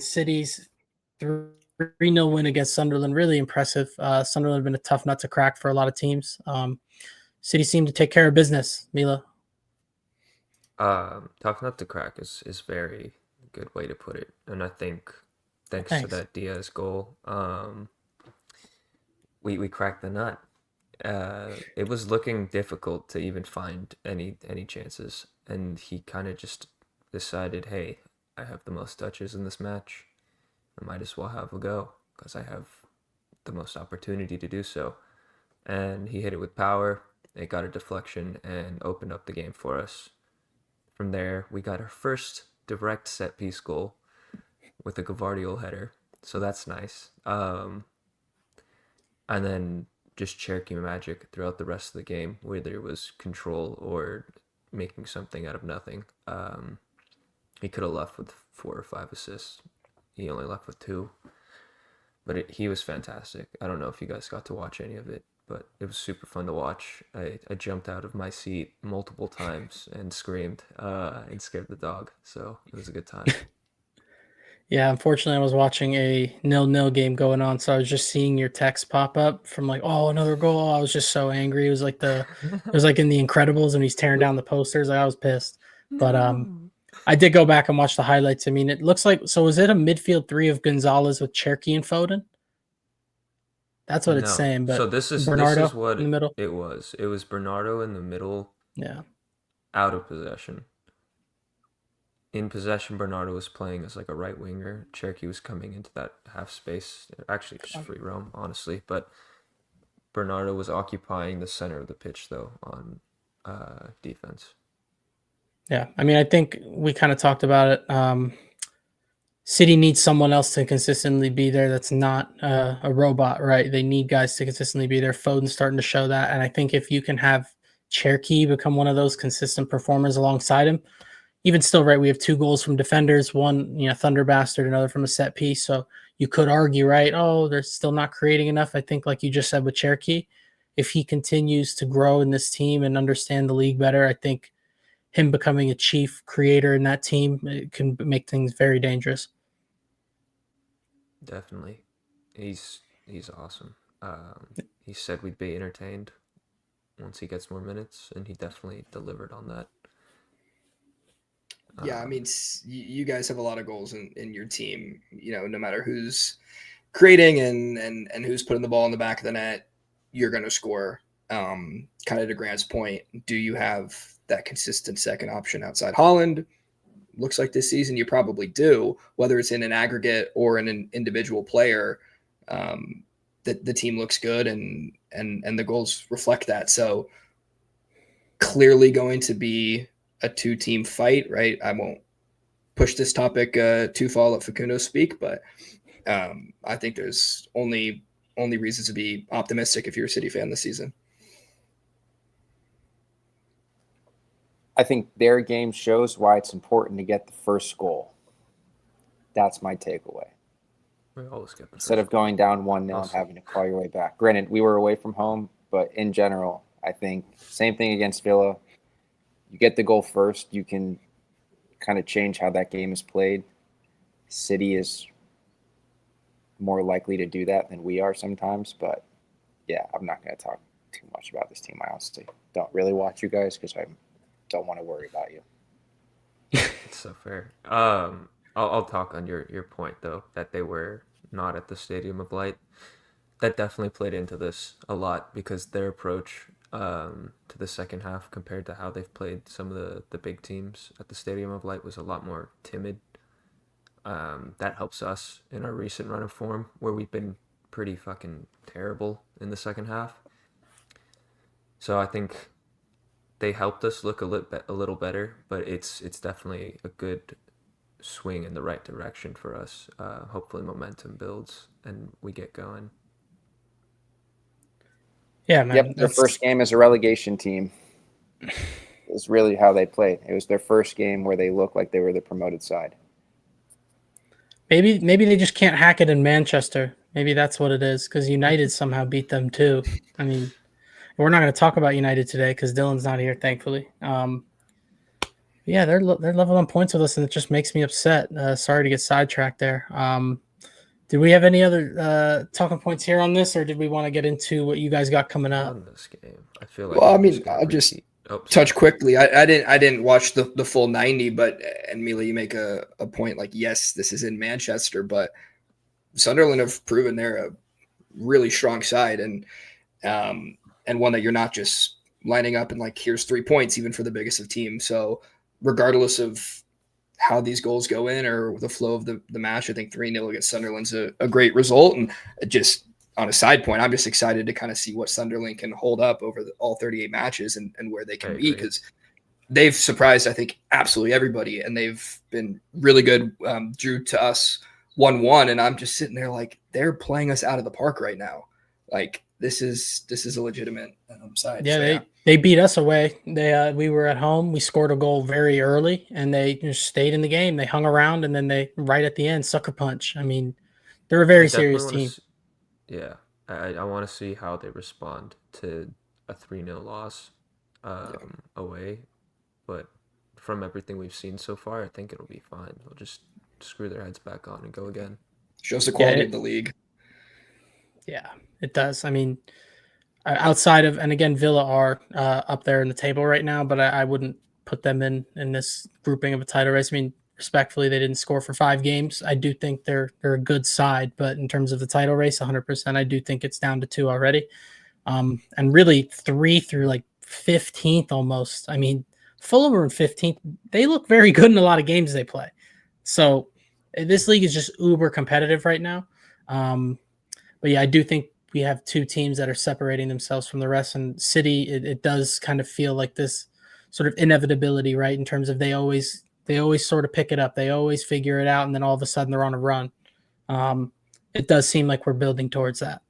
City's 3-0 win against Sunderland, really impressive. Sunderland have been a tough nut to crack for a lot of teams. City seemed to take care of business, Mila. Tough nut to crack is very good way to put it, and I think thanks to Thanks. that Diaz goal, we cracked the nut. It was looking difficult to even find any chances, and he kind of just decided, hey, I have the most touches in this match. I might as well have a go because I have the most opportunity to do so. And he hit it with power. It got a deflection and opened up the game for us. From there, we got our first direct set piece goal with a Guardiola header, so that's nice. And then just Cherokee magic throughout the rest of the game, whether it was control or making something out of nothing. He could have left with 4 or 5 assists. He only left with 2, but he was fantastic. I don't know if you guys got to watch any of it, but it was super fun to watch. I jumped out of my seat multiple times and screamed and scared the dog. So it was a good time. Yeah, unfortunately, I was watching a 0-0 game going on, so I was just seeing your text pop up from like, "Oh, another goal!" I was just so angry. It was like in The Incredibles when he's tearing down the posters. Like, I was pissed, but No. I did go back and watch the highlights. I mean, it looks like so. Was it a midfield three of Gonzalez with Cherky and Foden? That's what it's No. saying. So But this is Bernardo in the what middle. it was. It was Bernardo in the middle, Yeah. out of possession. In possession, Bernardo was playing as like a right winger. Cherokee was coming into that half space. Actually, just free roam, honestly. But Bernardo was occupying the center of the pitch, though, on defense. Yeah. I mean, I think we kind of talked about it. City needs someone else to consistently be there that's not a robot, right? They need guys to consistently be there. Foden's starting to show that. And I think if you can have Cherky become one of those consistent performers alongside him, even still, right, we have 2 goals from defenders, one, Thunder Bastard, another from a set piece. So you could argue, right, oh, they're still not creating enough. I think, like you just said with Cherky, if he continues to grow in this team and understand the league better, I think him becoming a chief creator in that team can make things very dangerous. Definitely, he's awesome. He said we'd be entertained once he gets more minutes, and he definitely delivered on that. Yeah, I Um, mean, you guys have a lot of goals in your team. No matter who's creating and who's putting the ball in the back of the net, you're going to score. Kind of to Grant's point, do you have that consistent second option outside Holland? Looks like this season you probably do, whether it's in an aggregate or in an individual player. The team looks good and the goals reflect that. So clearly going to be a 2-team fight, right? I won't push this topic too far, let Facundo speak, but I think there's only reasons to be optimistic if you're a City fan this season. I think their game shows why it's important to get the first goal. That's my takeaway. we always get the Instead of going down 1-0 and having to claw your way back. Granted, we were away from home, but in general, I think same thing against Villa. You get the goal first, you can kind of change how that game is played. City is more likely to do that than we are sometimes, but yeah, I'm not going to talk too much about this team. I honestly don't really watch you guys because I don't want to worry about you. It's so fair. I'll talk on your point though that they were not at the Stadium of Light. That definitely played into this a lot because their approach to the second half compared to how they've played some of the big teams at the Stadium of Light was a lot more timid. That helps us in our recent run of form where we've been pretty fucking terrible in the second half. So I think they helped us look a little better, but it's definitely a good swing in the right direction for us. Hopefully, momentum builds and we get going. Yeah, man. Yep, their first game as a relegation team is really how they played. It was their first game where they looked like they were the promoted side. Maybe they just can't hack it in Manchester. Maybe that's what it is because United somehow beat them too. I mean, we're not going to talk about United today because Dylan's not here, thankfully. Yeah, they're level on points with us, and it just makes me upset. Sorry to get sidetracked there. Did we have any other talking points here on this, or did we want to get into what you guys got coming up? On this game, I feel like Well, I we're mean, just gonna I'll just repeat. Oh, sorry. touch quickly. I didn't watch the full 90, but and Mila, you make a point like, yes, this is in Manchester, but Sunderland have proven they're a really strong side, and one that you're not just lining up and like, here's 3 points even for the biggest of teams. So regardless of how these goals go in or the flow of the match, I think 3-0 against Sunderland's a great result. And just on a side point, I'm just excited to kind of see what Sunderland can hold up over all 38 matches and where they I can be, agree. because they've surprised, I think, absolutely everybody, and they've been really good. Drew to us 1-1, and I'm just sitting there like, they're playing us out of the park right now. Like, this is a legitimate side. Yeah, So, they beat us away. We were at home. We scored a goal very early, and they just stayed in the game. They hung around, and then they right at the end sucker punch. I mean, they're a I very definitely serious want to. team. Yeah, I want to see how they respond to a 3-0 loss away. But from everything we've seen so far, I think it'll be fine. They'll just screw their heads back on and go again. shows the quality Yeah, of the league. Yeah, it does. I mean, outside of, and again, Villa are up there in the table right now, but I wouldn't put them in this grouping of a title race. I mean, respectfully, they didn't score for 5 games. I do think they're a good side, but in terms of the title race, 100%, I do think it's down to 2 already, and really 3 through like 15th almost. I mean, Fulham are in 15th. They look very good in a lot of games they play. So this league is just uber competitive right now. But yeah, I do think we have 2 teams that are separating themselves from the rest. And City, it does kind of feel like this sort of inevitability, right? In terms of they always sort of pick it up, they always figure it out, and then all of a sudden they're on a run. It does seem like we're building towards that.